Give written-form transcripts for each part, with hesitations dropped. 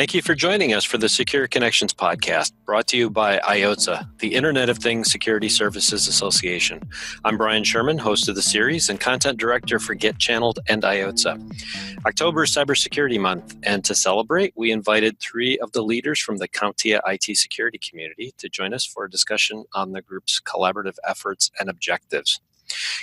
Thank you for joining us for the Secure Connections podcast, brought to you by IoTSSA, the Internet of Things Security Services Association. I'm Brian Sherman, host of the series and content director for Get Channeled and IoTSSA. October is Cybersecurity Month, and to celebrate, we invited three of the leaders from the CompTIA IT security community to join us for a discussion on the group's collaborative efforts and objectives.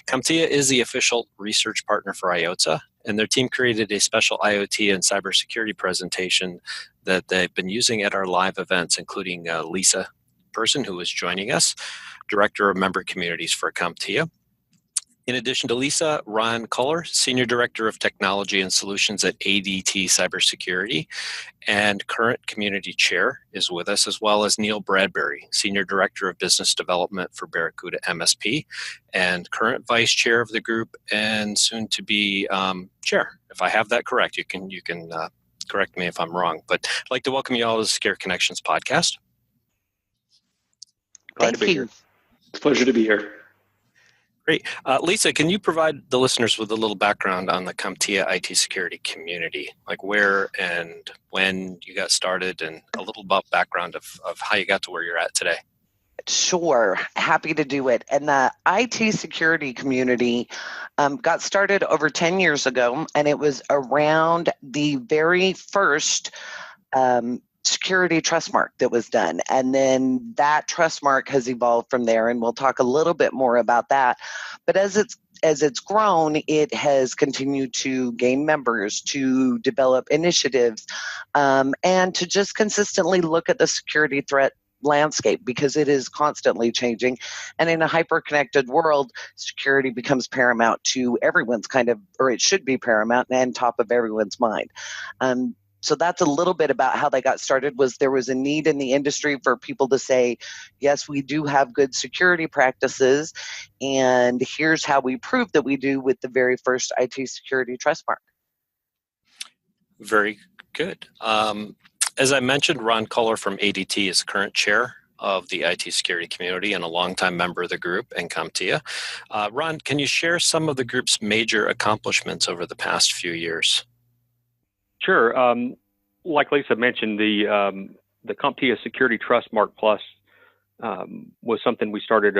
CompTIA is the official research partner for IoTSSA, and their team created a special IoT and cybersecurity presentation that they've been using at our live events, including Lisa Person, who is joining us, Director of Member Communities for CompTIA. In addition to Lisa, Ron Culler, Senior Director of Technology and Solutions at ADT Cybersecurity, and current Community Chair is with us, as well as Neal Bradbury, Senior Director of Business Development for Barracuda MSP, and current Vice Chair of the group, and soon to be Chair. If I have that correct, you can correct me if I'm wrong. But I'd like to welcome you all to the Secure Connections podcast. Glad to be here. It's a pleasure to be here. Great. Lisa, can you provide the listeners with a little background on the CompTIA IT security community, like where and when you got started, and a little about background of how you got to where you're at today? Sure. Happy to do it. And the IT security community got started over 10 years ago, and it was around the very first security trustmark that was done. And then that trustmark has evolved from there, and we'll talk a little bit more about that. But as it's grown, it has continued to gain members, to develop initiatives, and to just consistently look at the security threat landscape, because it is constantly changing. And in a hyper-connected world, security becomes paramount to everyone's or it should be paramount and top of everyone's mind. So that's a little bit about how they got started. There was a need in the industry for people to say, yes, we do have good security practices, and here's how we prove that we do with the very first IT security trustmark. Very good. As I mentioned, Ron Culler from ADT is the current chair of the IT security community and a longtime member of the group and CompTIA. Ron, can you share some of the group's major accomplishments over the past few years? Sure. Like Lisa mentioned, the CompTIA Security Trustmark Plus was something we started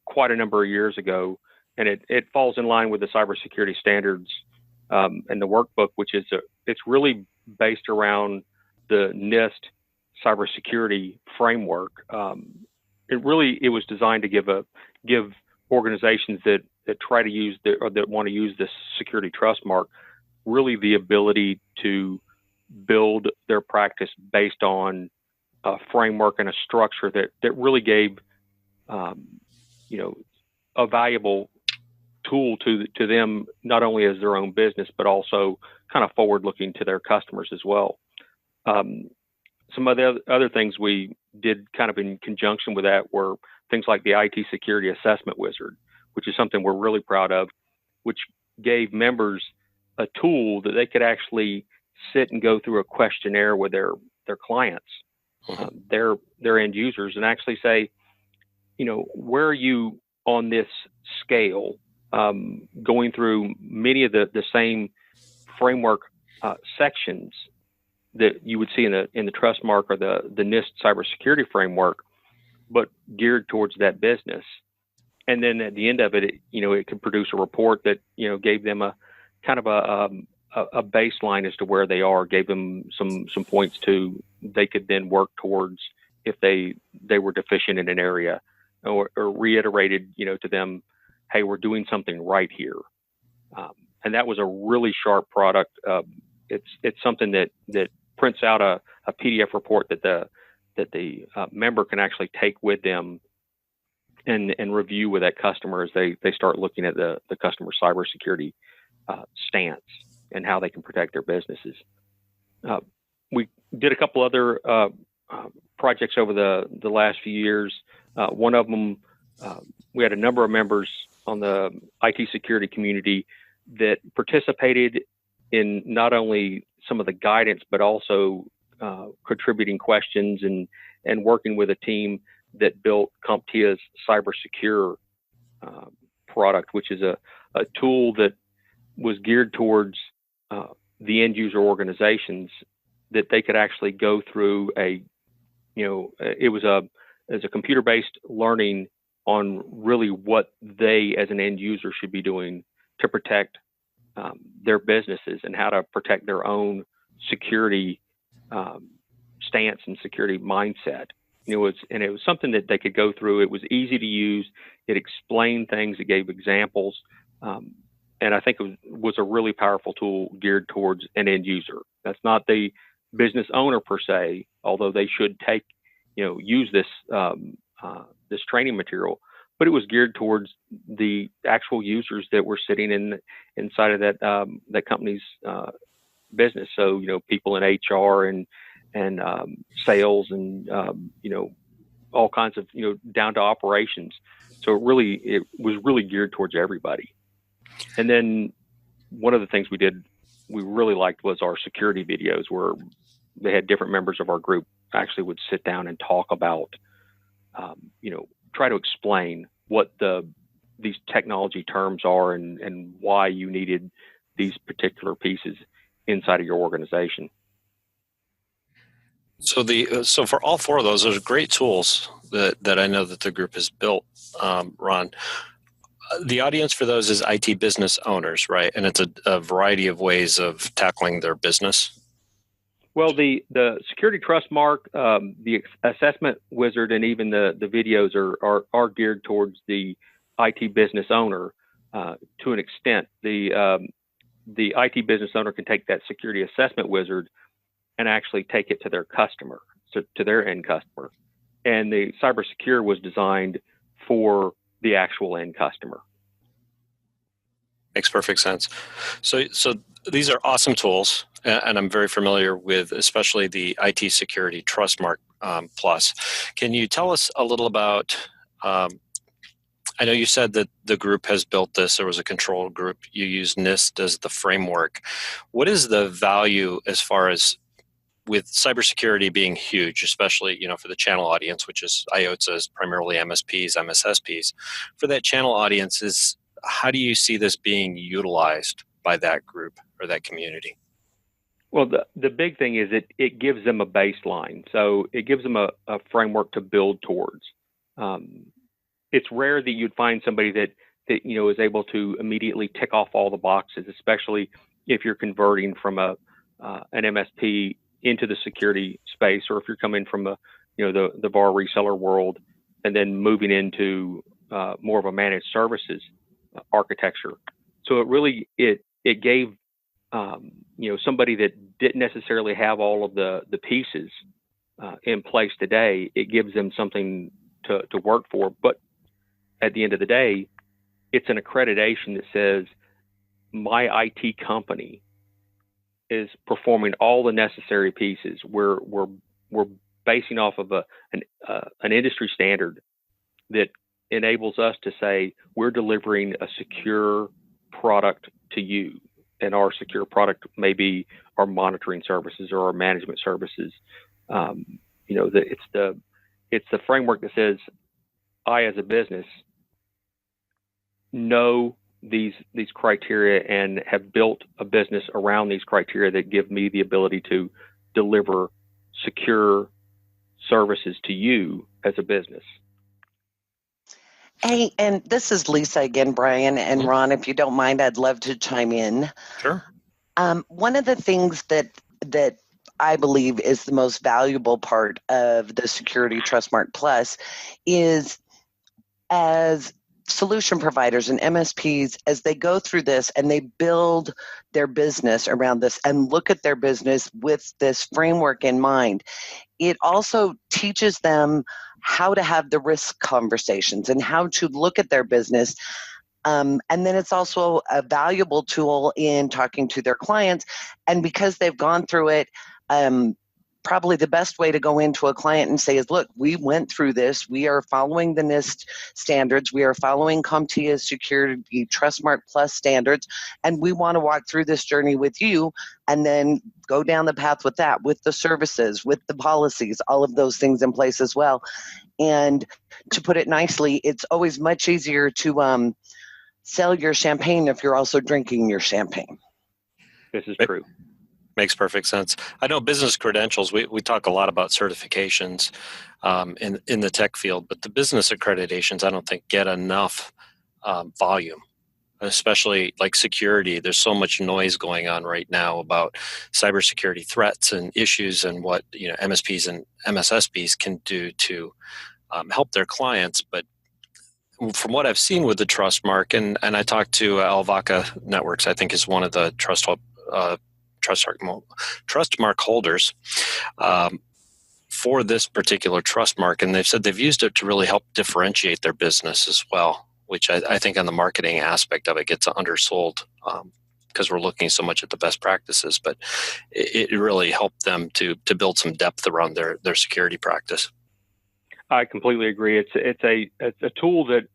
quite a number of years ago, and it falls in line with the cybersecurity standards and the workbook, which is it's really based around the NIST cybersecurity framework. It was designed to give organizations that try to use or that want to use this security trustmark really the ability to build their practice based on a framework and a structure that really gave, a valuable tool to them, not only as their own business, but also kind of forward looking to their customers as well. Some of the other things we did kind of in conjunction with that were things like the IT Security Assessment Wizard, which is something we're really proud of, which gave members a tool that they could actually sit and go through a questionnaire with their clients, their end users, and actually say, where are you on this scale? Going through many of the same framework sections that you would see in the Trustmark or the NIST cybersecurity framework, but geared towards that business. And then at the end of it, it could produce a report that gave them a kind of a baseline as to where they are, gave them some points they could then work towards if they were deficient in an area, or reiterated to them, hey, we're doing something right here. And that was a really sharp product. It's something that prints out a PDF report that the member can actually take with them and review with that customer as they start looking at the customer cybersecurity stance and how they can protect their businesses. We did a couple other projects over the last few years. One of them, we had a number of members on the IT security community that participated in not only some of the guidance, but also contributing questions and working with a team that built CompTIA's CyberSecure product, which is a tool that was geared towards the end user organizations that they could actually go through it was a computer-based learning on really what they as an end user should be doing to protect their businesses and how to protect their own security stance and security mindset. It was something that they could go through. It was easy to use. It explained things. It gave examples. And I think it was a really powerful tool geared towards an end user. That's not the business owner per se, although they should use this this training material. But it was geared towards the actual users that were sitting inside of that company's business. So people in HR and sales and all kinds of down to operations. So it was really geared towards everybody. And then one of the things we really liked was our security videos, where they had different members of our group actually would sit down and talk about, try to explain what these technology terms are and why you needed these particular pieces inside of your organization. So for all four of those are great tools that I know that the group has built, Ron. The audience for those is IT business owners, right? And it's a variety of ways of tackling their business. Well, the Security Trustmark, the Assessment Wizard, and even the videos are geared towards the IT business owner to an extent. The IT business owner can take that Security Assessment Wizard and actually take it to their customer, to their end customer. And the Cybersecure was designed for the actual end customer. Makes perfect sense. So these are awesome tools, and I'm very familiar with especially the IT Security Trustmark Plus. Can you tell us a little about, I know you said that the group has built this, there was a control group, you use NIST as the framework. What is the value as far as with cybersecurity being huge, especially for the channel audience, which is IoTSSA, primarily MSPs, MSSPs. For that channel audience, how do you see this being utilized by that group or that community? Well, the big thing is it gives them a baseline. So it gives them a framework to build towards. It's rare that you'd find somebody that is able to immediately tick off all the boxes, especially if you're converting from an MSP into the security space, or if you're coming from the VAR reseller world and then moving into more of a managed services architecture. So it gave somebody that didn't necessarily have all of the pieces in place today. It gives them something to work for. But at the end of the day, it's an accreditation that says my IT company is performing all the necessary pieces. We're basing off of an industry standard that enables us to say we're delivering a secure product to you, and our secure product may be our monitoring services or our management services. It's the framework that says I, as a business, know these criteria and have built a business around these criteria that give me the ability to deliver secure services to you as a business. Hey, and this is Lisa again, Brian and Ron. If you don't mind, I'd love to chime in. Sure. One of the things that I believe is the most valuable part of the Security Trustmark Plus is, as solution providers and MSPs, as they go through this and they build their business around this and look at their business with this framework in mind, it also teaches them how to have the risk conversations and how to look at their business. And then it's also a valuable tool in talking to their clients. And because they've gone through it, probably the best way to go into a client and say is, look, we went through this. We are following the NIST standards. We are following CompTIA Security Trustmark Plus standards. And we want to walk through this journey with you and then go down the path with that, with the services, with the policies, all of those things in place as well. And to put it nicely, it's always much easier to sell your champagne if you're also drinking your champagne. This is true. Makes perfect sense. I know business credentials, we talk a lot about certifications in the tech field, but the business accreditations, I don't think get enough volume, especially like security. There's so much noise going on right now about cybersecurity threats and issues and what MSPs and MSSPs can do to help their clients. But from what I've seen with the Trustmark, and I talked to Alvaca Networks, I think is one of the Trustmark holders for this particular Trustmark, and they've said they've used it to really help differentiate their business as well, which I think on the marketing aspect of it gets undersold because we're looking so much at the best practices, but it really helped them to build some depth around their security practice. I completely agree. It's a tool that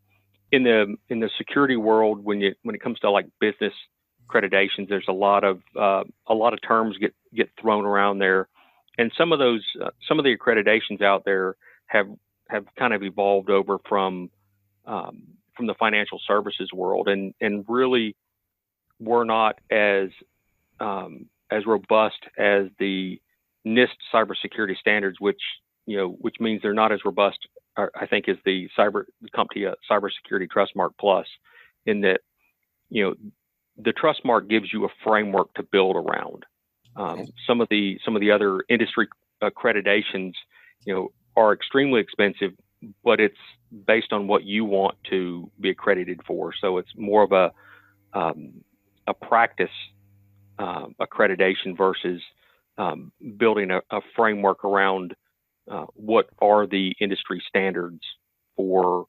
in the security world, when it comes to like business accreditations, there's a lot of terms get thrown around there, and some of the accreditations out there have kind of evolved over from the financial services world, and really were not as robust as the NIST cybersecurity standards, which means they're not as robust, I think, as the CompTIA Security Trustmark Plus, in that the Trustmark gives you a framework to build around. Some of the other industry accreditations, are extremely expensive, but it's based on what you want to be accredited for. So it's more of a practice accreditation versus building a framework around what are the industry standards for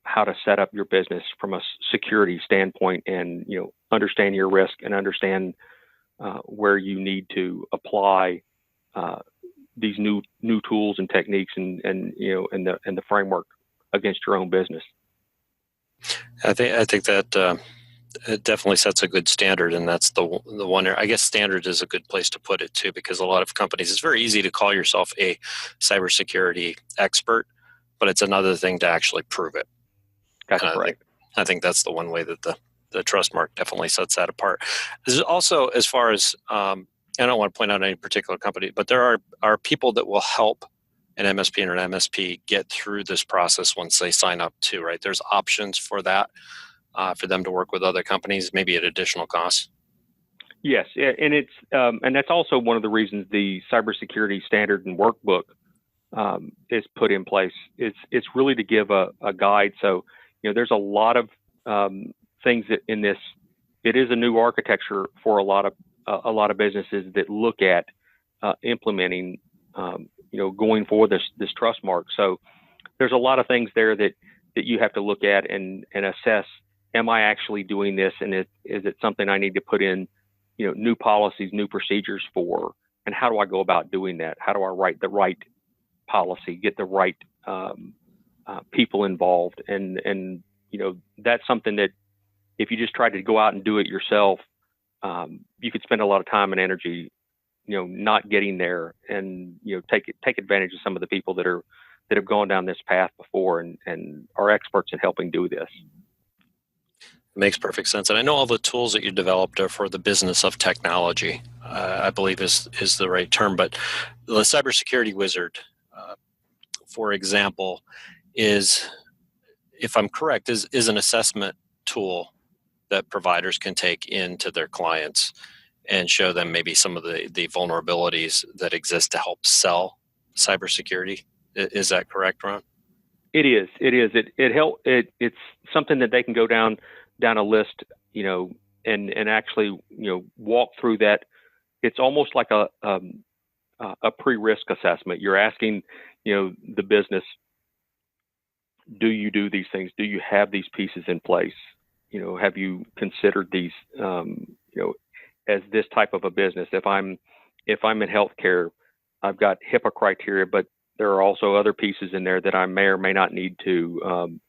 how to set up your business from a security standpoint, and understand your risk and understand where you need to apply these new tools and techniques and the framework against your own business. I think that it definitely sets a good standard, and that's the one. I guess standard is a good place to put it too, because a lot of companies, it's very easy to call yourself a cybersecurity expert, but it's another thing to actually prove it. That's right. I think that's the one way that the Trustmark definitely sets that apart. There's also, as far as I don't want to point out any particular company, but there are people that will help an MSP or an MSP get through this process once they sign up too, right? There's options for that, for them to work with other companies, maybe at additional costs. Yes, and it's and that's also one of the reasons the cybersecurity standard and workbook is put in place. It's really to give a guide. So there's a lot of things that in this. It is a new architecture for a lot of businesses that look at implementing going for this Trustmark. So there's a lot of things there that you have to look at and assess. Am I actually doing this, and is it something I need to put in new policies, new procedures for, and how do I go about doing that? How do I write the right policy, get the right people involved, and that's something that if you just try to go out and do it yourself, you could spend a lot of time and energy, not getting there, and take advantage of some of the people that have gone down this path before and are experts in helping do this. Makes perfect sense. And I know all the tools that you developed are for the business of technology, I believe is the right term. But the Cybersecurity Wizard, for example, is, if I'm correct, is an assessment tool that providers can take into their clients and show them maybe some of the vulnerabilities that exist to help sell cybersecurity. Is that correct, Ron? It is. It's something that they can go down a list, and actually, walk through that. It's almost like a pre-risk assessment. You're asking, the business, do you do these things? Do you have these pieces in place? Have you considered these, as this type of a business? If I'm in healthcare, I've got HIPAA criteria, but there are also other pieces in there that I may or may not need to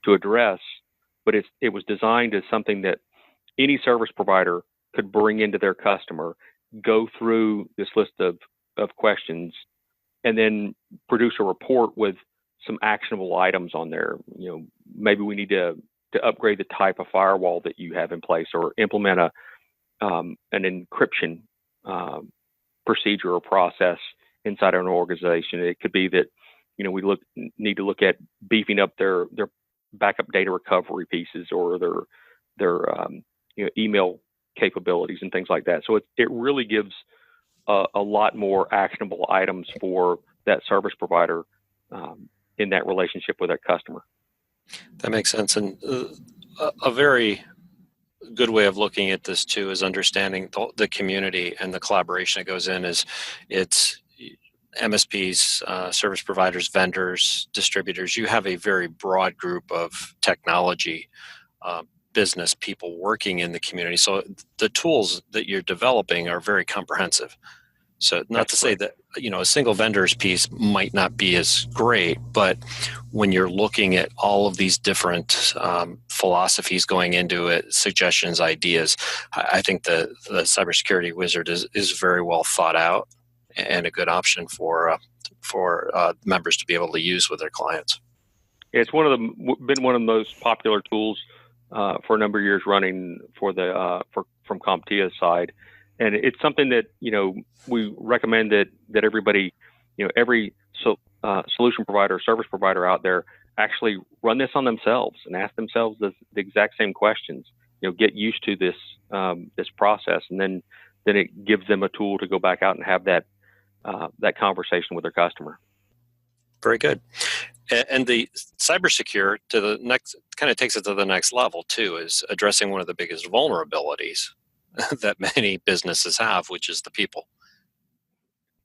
address. But it was designed as something that any service provider could bring into their customer, go through this list of questions, and then produce a report with some actionable items on there. Maybe we need to upgrade the type of firewall that you have in place, or implement an encryption procedure or process inside an organization. It could be that, we need to look at beefing up their backup data recovery pieces, or their email capabilities and things like that. So it really gives a lot more actionable items for that service provider in that relationship with that customer. That makes sense. And a very good way of looking at this too is understanding the community and the collaboration that goes in. It's MSPs, service providers, vendors, distributors. You have a very broad group of technology business people working in the community. So the tools that you're developing are very comprehensive. So not to say that, a single vendor's piece might not be as great, but when you're looking at all of these different philosophies going into it, suggestions, ideas, I think the Cybersecurity Wizard is very well thought out and a good option for members to be able to use with their clients. It's been one of the most popular tools for a number of years running from CompTIA side. And it's something that, we recommend that everybody, every solution provider, service provider out there actually run this on themselves and ask themselves the exact same questions, get used to this process. And then it gives them a tool to go back out and have that conversation with their customer. Very good. And the cybersecure to the next kind of takes it to the next level too, is addressing one of the biggest vulnerabilities that many businesses have, which is the people.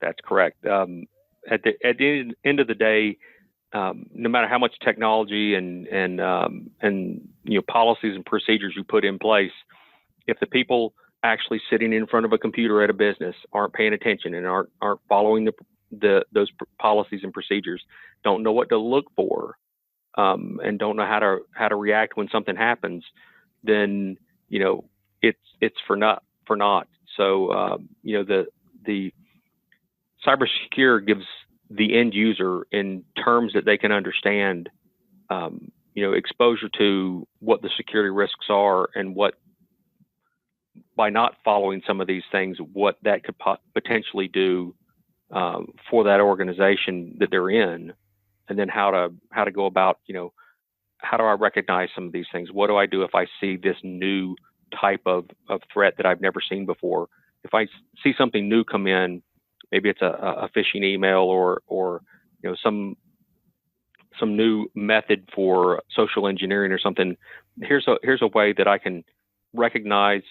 That's correct. At the end of the day, no matter how much technology and policies and procedures you put in place, if the people actually sitting in front of a computer at a business aren't paying attention and aren't following those policies and procedures, don't know what to look for, and don't know how to react when something happens, then it's for naught. So the cybersecure gives the end user, in terms that they can understand, exposure to what the security risks are, and what, by not following some of these things, what that could potentially do for that organization that they're in, and then how to go about, how do I recognize some of these things? What do I do if I see this new type of threat that I've never seen before? If I see something new come in, maybe it's a phishing email or some new method for social engineering or something. Here's a way that I can recognize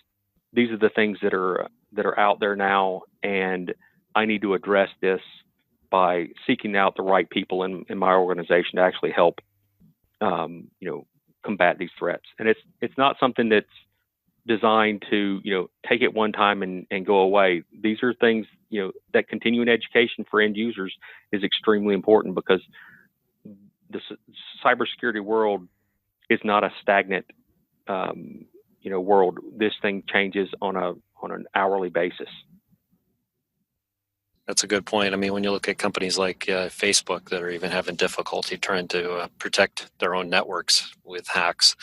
these are the things that are out there now, and I need to address this by seeking out the right people in my organization to actually help combat these threats. And it's not something that's designed to take it one time and go away. These are things that continuing education for end users is extremely important, because the cybersecurity world is not a stagnant world. This thing changes on an hourly basis. That's a good point. I mean, when you look at companies like Facebook that are even having difficulty trying to protect their own networks with hacks,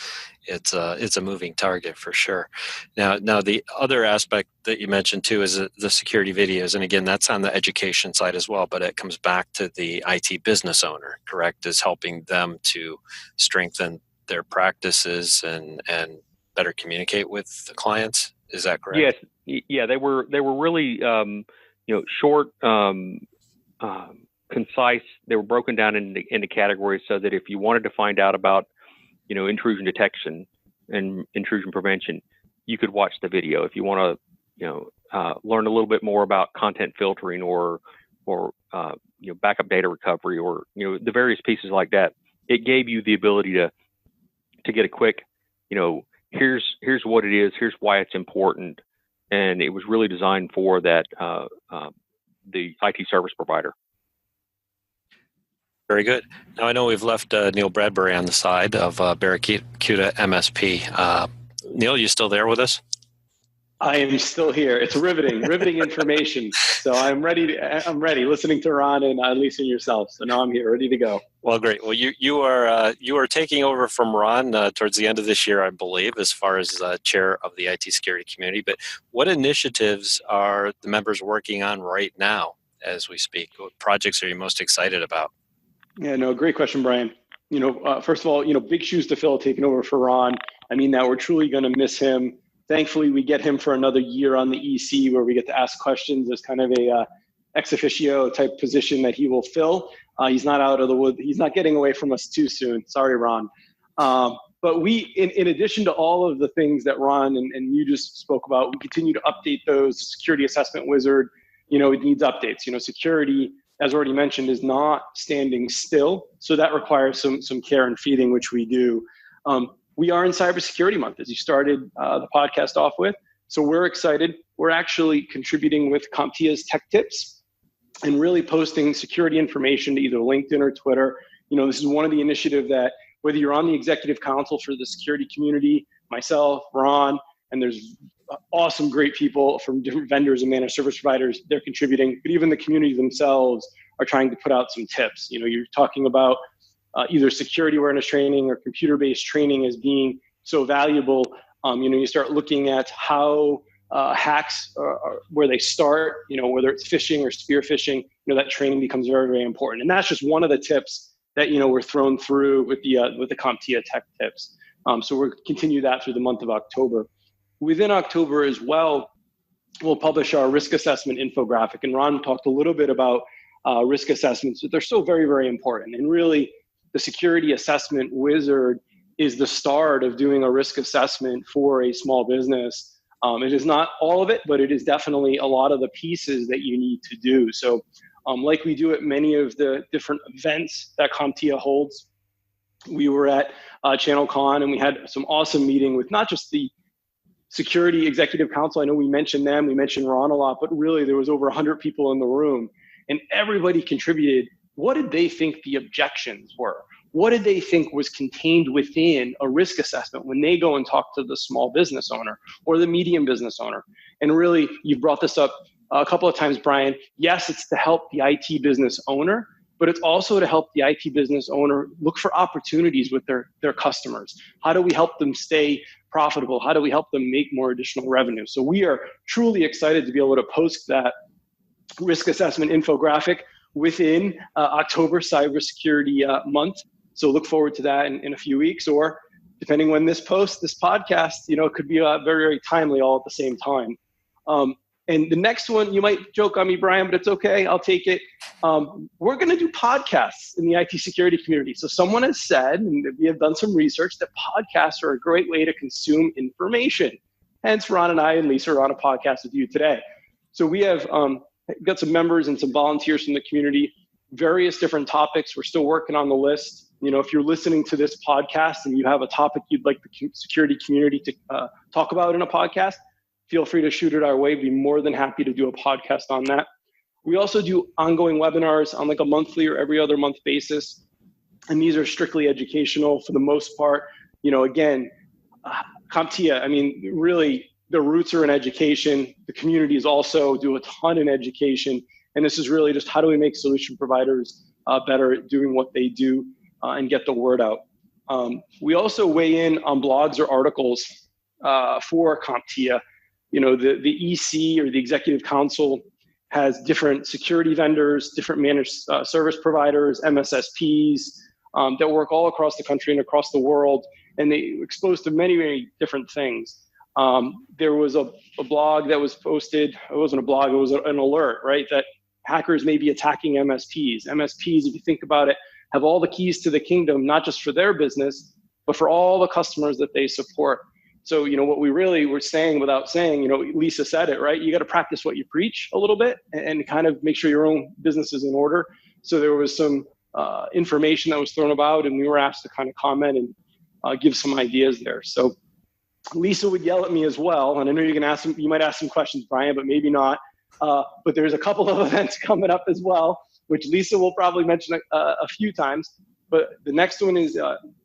it's a moving target for sure. Now the other aspect that you mentioned too is the security videos, and again, that's on the education side as well. But it comes back to the IT business owner, correct? Is helping them to strengthen their practices and better communicate with the clients. Is that correct? Yes. Yeah, they were really short, concise. They were broken down into categories, so that if you wanted to find out about, intrusion detection and intrusion prevention, you could watch the video. If you want to, learn a little bit more about content filtering or backup data recovery, or the various pieces like that, it gave you the ability to get a quick, here's what it is, here's why it's important. And it was really designed for that the IT service provider. Very good. Now I know we've left Neal Bradbury on the side of Barracuda MSP. Neal, you still there with us? I am still here. It's riveting information. So I'm ready, listening to Ron and Lisa and yourself. So now I'm here, ready to go. Well, great. Well, you are taking over from Ron towards the end of this year, I believe, as far as chair of the IT security community. But what initiatives are the members working on right now as we speak? What projects are you most excited about? Yeah, no, great question, Brian. First of all, big shoes to fill taking over for Ron. I mean, that we're truly going to miss him. Thankfully, we get him for another year on the EC where we get to ask questions. There's kind of a ex officio type position that he will fill. He's not out of the wood. He's not getting away from us too soon. Sorry, Ron. But we, in addition to all of the things that Ron and you just spoke about, we continue to update those. Security Assessment Wizard, it needs updates. Security, as already mentioned, is not standing still. So that requires some care and feeding, which we do. We are in Cybersecurity Month, as you started the podcast off with. So we're excited. We're actually contributing with CompTIA's Tech Tips and really posting security information to either LinkedIn or Twitter. This is one of the initiatives that, whether you're on the executive council for the security community, myself, Ron, and there's awesome, great people from different vendors and managed service providers, they're contributing, but even the community themselves are trying to put out some tips. You're talking about either security awareness training or computer-based training as being so valuable. You start looking at how hacks are where they start, whether it's phishing or spear phishing, that training becomes very, very important. And that's just one of the tips that, we're thrown through with the CompTIA Tech Tips. So we'll continue that through the month of October. Within October as well, we'll publish our risk assessment infographic. And Ron talked a little bit about risk assessments, but they're so very, very important. And really, the Security Assessment Wizard is the start of doing a risk assessment for a small business. It is not all of it, but it is definitely a lot of the pieces that you need to do. So like we do at many of the different events that CompTIA holds, we were at ChannelCon and we had some awesome meeting with not just the Security Executive Council. I know we mentioned them, we mentioned Ron a lot, but really there was over 100 people in the room and everybody contributed. What did they think the objections were? What did they think was contained within a risk assessment when they go and talk to the small business owner or the medium business owner? And really, you've brought this up a couple of times, Brian. Yes, it's to help the IT business owner, but it's also to help the IT business owner look for opportunities with their customers. How do we help them stay profitable? How do we help them make more additional revenue? So we are truly excited to be able to post that risk assessment infographic within October Cybersecurity Month. So look forward to that in a few weeks, or depending when this podcast, it could be very, very timely all at the same time. And the next one, you might joke on me, Brian, but it's okay. I'll take it. We're going to do podcasts in the IT security community. So someone has said, and we have done some research, that podcasts are a great way to consume information. Hence, Ron and I and Lisa are on a podcast with you today. So we have got some members and some volunteers from the community, various different topics. We're still working on the list. If you're listening to this podcast and you have a topic you'd like the security community to talk about in a podcast, feel free to shoot it our way. We'd be more than happy to do a podcast on that. We also do ongoing webinars on like a monthly or every other month basis. And these are strictly educational for the most part. Again, CompTIA, really, the roots are in education. The communities also do a ton in education. And this is really just how do we make solution providers better at doing what they do and get the word out. We also weigh in on blogs or articles for CompTIA. The EC or the Executive Council has different security vendors, different managed service providers, MSSPs that work all across the country and across the world. And they exposed to many, many different things. There was a blog that was posted. It wasn't a blog, it was an alert, right? That hackers may be attacking MSPs. MSPs, if you think about it, have all the keys to the kingdom, not just for their business, but for all the customers that they support. So, what we really were saying without saying, Lisa said it, right? You got to practice what you preach a little bit and kind of make sure your own business is in order. So there was some information that was thrown about and we were asked to kind of comment and give some ideas there. So Lisa would yell at me as well. And I know you might ask some questions, Brian, but maybe not. But there's a couple of events coming up as well, which Lisa will probably mention a few times. But the next one is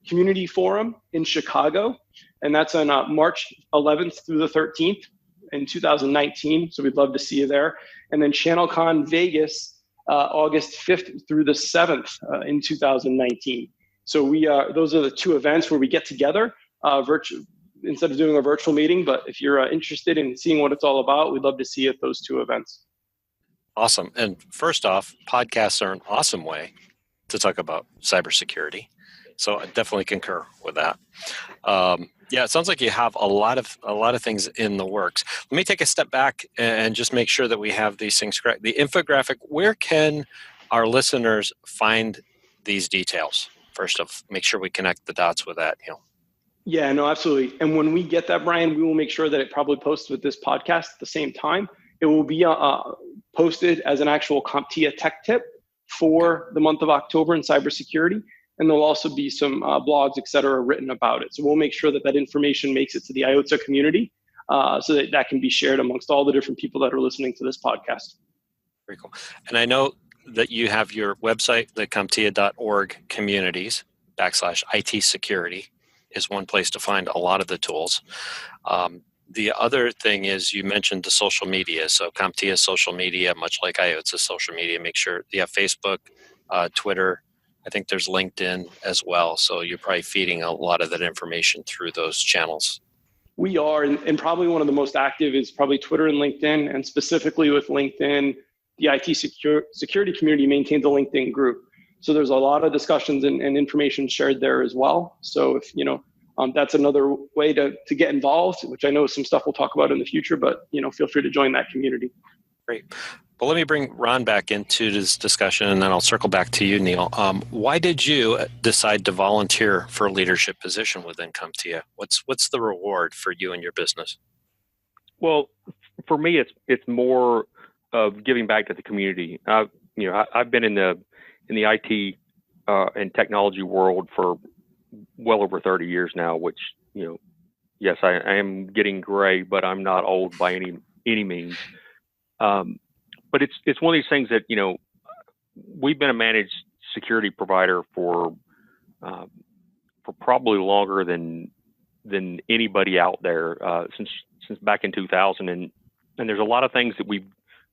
Community Forum in Chicago. And that's on March 11th through the 13th. in 2019. So we'd love to see you there. And then ChannelCon Vegas, August 5th through the 7th in 2019. So those are the two events where we get together instead of doing a virtual meeting. But if you're interested in seeing what it's all about, we'd love to see you at those two events. Awesome. And first off, podcasts are an awesome way to talk about cybersecurity. So I definitely concur with that. Yeah, it sounds like you have a lot of things in the works. Let me take a step back and just make sure that we have these things correct. The infographic, where can our listeners find these details? First off, make sure we connect the dots with that, Neal. Yeah, no, absolutely. And when we get that, Brian, we will make sure that it probably posts with this podcast at the same time. It will be posted as an actual CompTIA tech tip for the month of October in cybersecurity. And there'll also be some blogs, et cetera, written about it. So we'll make sure that that information makes it to the IoTSSA community so that that can be shared amongst all the different people that are listening to this podcast. Very cool. And I know that you have your website, the CompTIA.org communities /IT security is one place to find a lot of the tools. The other thing is you mentioned the social media. So CompTIA social media, much like IoTSSA social media, make sure you have Facebook, Twitter. I think there's LinkedIn as well. So you're probably feeding a lot of that information through those channels. We are, and probably one of the most active is probably Twitter and LinkedIn. And specifically with LinkedIn, the IT security community maintains a LinkedIn group. So there's a lot of discussions and information shared there as well. So if, that's another way to get involved, which I know some stuff we'll talk about in the future, but, feel free to join that community. Great. Well, let me bring Ron back into this discussion, and then I'll circle back to you, Neal. Why did you decide to volunteer for a leadership position within CompTIA? What's the reward for you and your business? Well, for me, it's more of giving back to the community. I've been in the IT and technology world for well over 30 years now, which, yes, I am getting gray, but I'm not old by any means. But it's one of these things that, we've been a managed security provider for probably longer than anybody out there, since back in 2000. And there's a lot of things that we've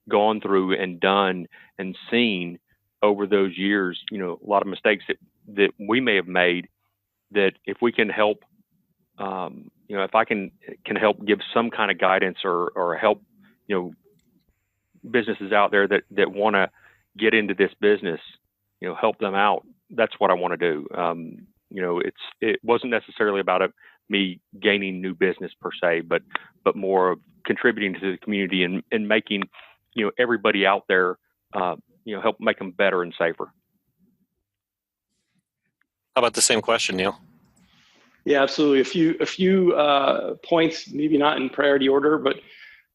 gone through and done and seen over those years, a lot of mistakes that we may have made, that if we can help, if I can help give some kind of guidance or help, businesses out there that want to get into this business, help them out. That's what I want to do. It wasn't necessarily about me gaining new business per se, but more of contributing to the community and making, everybody out there, help make them better and safer. How about the same question, Neal? Yeah, absolutely. A few points, maybe not in priority order, but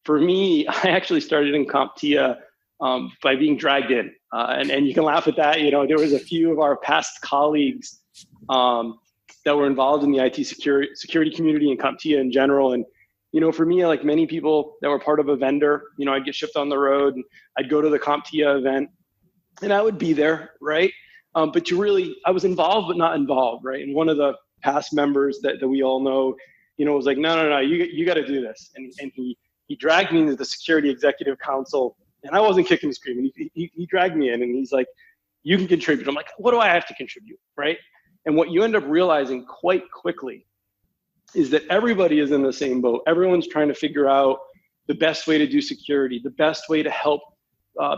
for me, I actually started in CompTIA by being dragged in. And you can laugh at that. There was a few of our past colleagues that were involved in the IT security community and CompTIA in general. And, for me, like many people that were part of a vendor, I'd get shipped on the road and I'd go to the CompTIA event and I would be there, right? But I was involved, but not involved, right? And one of the past members that we all know, was like, no, you got to do this. And he dragged me into the Security Executive Council, and I wasn't kicking and screaming. He dragged me in, and he's like, you can contribute. I'm like, what do I have to contribute, right? And what you end up realizing quite quickly is that everybody is in the same boat. Everyone's trying to figure out the best way to do security, the best way to help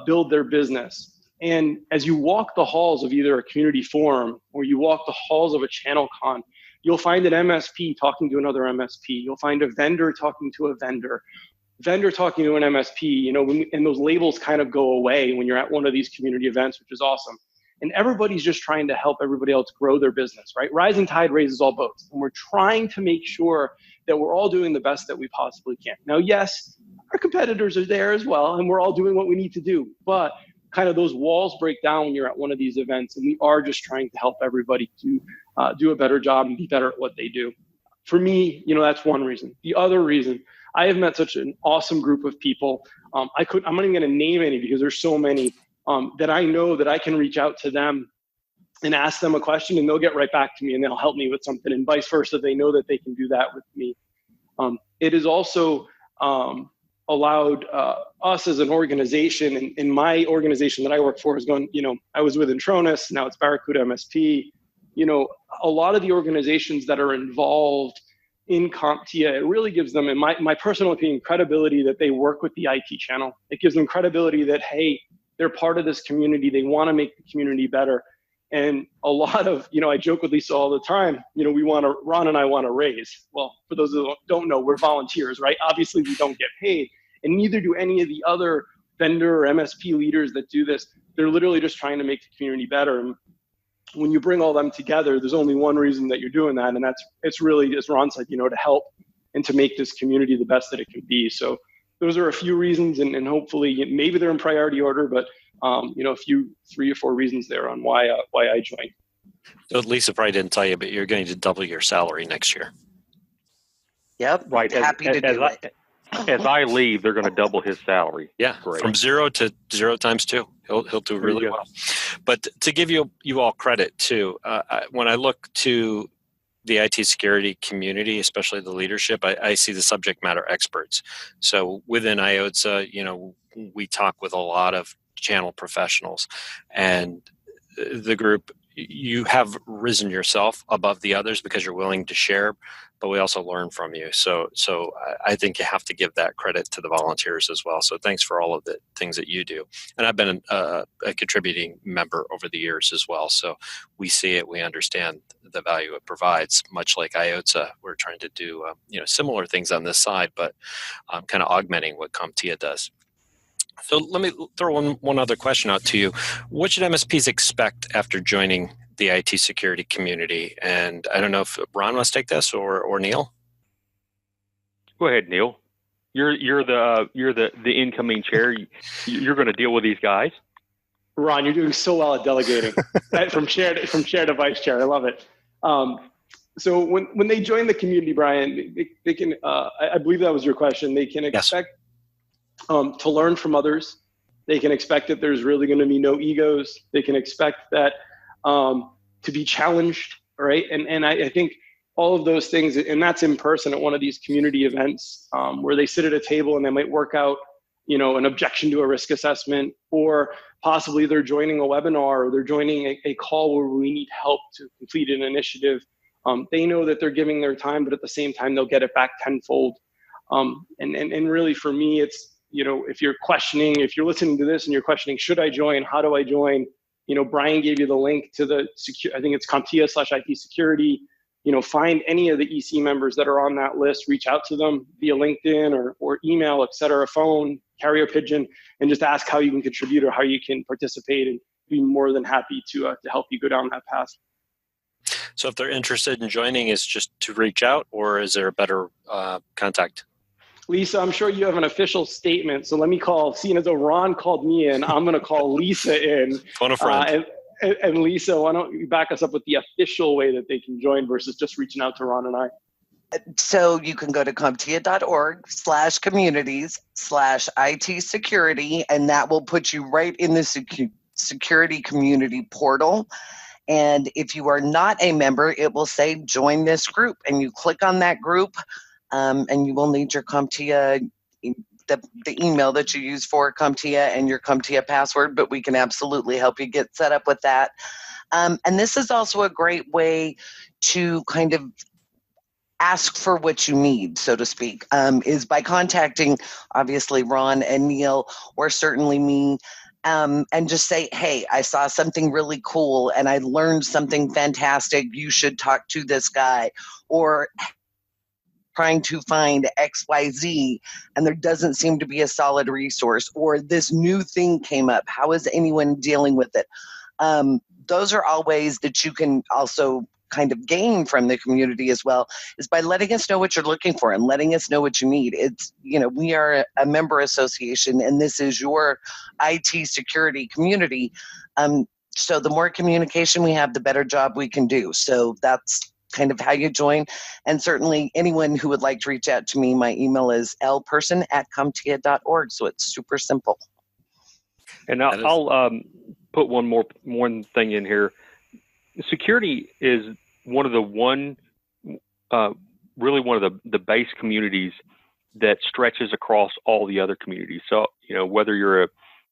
build their business. And as you walk the halls of either a community forum or you walk the halls of a ChannelCon, you'll find an MSP talking to another MSP. You'll find a vendor talking to a vendor talking to an MSP, and those labels kind of go away when you're at one of these community events, which is awesome. And everybody's just trying to help everybody else grow their business, right? Rising tide raises all boats. And we're trying to make sure that we're all doing the best that we possibly can. Now, yes, our competitors are there as well, and we're all doing what we need to do. But kind of those walls break down when you're at one of these events, and we are just trying to help everybody to do a better job and be better at what they do. For me, that's one reason. The other reason, I have met such an awesome group of people. I'm not even going to name any because there's so many that I know that I can reach out to them and ask them a question, and they'll get right back to me and they'll help me with something, and vice versa. They know that they can do that with me. It is also allowed us as an organization, and in my organization that I work for is going, I was with Intronis, now it's Barracuda MSP. A lot of the organizations that are involved in CompTIA, it really gives them, in my personal opinion, credibility that they work with the IT channel. It gives them credibility that, hey, they're part of this community. They want to make the community better. And a lot of, I joke with Lisa all the time, Ron and I want to raise. Well, for those who don't know, we're volunteers, right? Obviously, we don't get paid. And neither do any of the other vendor or MSP leaders that do this. They're literally just trying to make the community better. And when you bring all them together, there's only one reason that you're doing that. And it's really, as Ron said, to help and to make this community the best that it can be. So those are a few reasons, and hopefully maybe they're in priority order, but a few 3 or 4 reasons there on why I joined. So Lisa probably didn't tell you, but you're going to double your salary next year. Yep. Right. Happy to do it. As I leave, they're going to double his salary. Yeah. Great. From 0 to 0 times 2. He'll do really well. But to give you all credit too, when I look to the IT security community, especially the leadership, I see the subject matter experts. So within IoTSSA, we talk with a lot of channel professionals, and the group, you have risen yourself above the others because you're willing to share, but we also learn from you. So I think you have to give that credit to the volunteers as well. So thanks for all of the things that you do. And I've been a contributing member over the years as well. So we see it, we understand the value it provides, much like IoTSSA. We're trying to do similar things on this side, but kind of augmenting what CompTIA does. So let me throw one other question out to you. What should MSPs expect after joining the IT security community? And I don't know if Ron wants to take this or Neal. Go ahead, Neal. You're the incoming chair. You're going to deal with these guys. Ron, you're doing so well at delegating from chair to vice chair. I love it. So when they join the community, Brian, they can. I believe that was your question. They can expect. Yes. To learn from others. They can expect that there's really going to be no egos. They can expect that to be challenged, right? And I think all of those things, and that's in person at one of these community events where they sit at a table and they might work out, an objection to a risk assessment, or possibly they're joining a webinar or they're joining a call where we need help to complete an initiative. They know that they're giving their time, but at the same time, they'll get it back tenfold. And really for me, it's, if you're listening to this and you're questioning, should I join? How do I join? Brian gave you the link to the I think it's CompTIA/IT security. Find any of the EC members that are on that list, reach out to them via LinkedIn or email, et cetera, phone, carrier pigeon, and just ask how you can contribute or how you can participate, and be more than happy to help you go down that path. So if they're interested in joining, is just to reach out, or is there a better contact? Lisa, I'm sure you have an official statement, so let me seeing as though Ron called me in, I'm going to call Lisa in. Phone a friend. And Lisa, why don't you back us up with the official way that they can join versus just reaching out to Ron and I? So you can go to CompTIA.org/communities/IT security, and that will put you right in the security community portal. And if you are not a member, it will say join this group, and you click on that group. And you will need your CompTIA, the email that you use for CompTIA, and your CompTIA password, but we can absolutely help you get set up with that. And this is also a great way to kind of ask for what you need, so to speak, is by contacting, obviously, Ron and Neal, or certainly me, and just say, hey, I saw something really cool and I learned something fantastic. You should talk to this guy. Or trying to find XYZ and there doesn't seem to be a solid resource, or this new thing came up. How is anyone dealing with it? Those are all ways that you can also kind of gain from the community as well, is by letting us know what you're looking for and letting us know what you need. It's, we are a member association, and this is your IT security community. So the more communication we have, the better job we can do. So that's kind of how you join. And certainly anyone who would like to reach out to me, my email is lperson@comptia.org. So it's super simple. And I'll put one thing in here. Security is really one of the base communities that stretches across all the other communities. So, whether you're a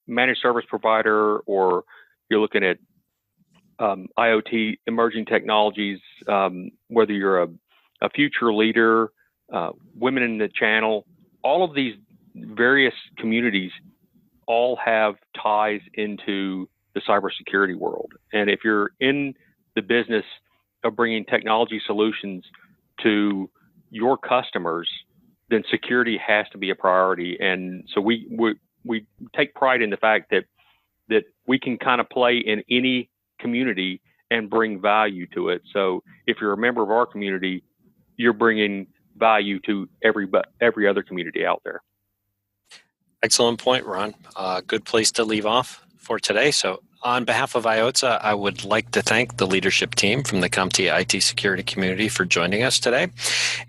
managed service provider or you're looking at IoT, emerging technologies, whether you're a future leader, women in the channel, all of these various communities all have ties into the cybersecurity world. And if you're in the business of bringing technology solutions to your customers, then security has to be a priority. And so we take pride in the fact that we can kind of play in any community and bring value to it. So if you're a member of our community, you're bringing value to every other community out there. Excellent point, Ron. Good place to leave off for today. So on behalf of IOTSSA, I would like to thank the leadership team from the CompTIA IT security community for joining us today,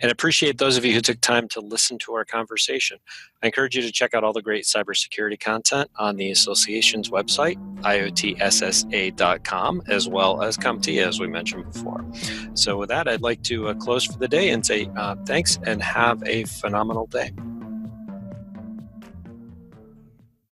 and appreciate those of you who took time to listen to our conversation. I encourage you to check out all the great cybersecurity content on the association's website, IoTSSA.com, as well as CompTIA, as we mentioned before. So with that, I'd like to close for the day and say thanks and have a phenomenal day.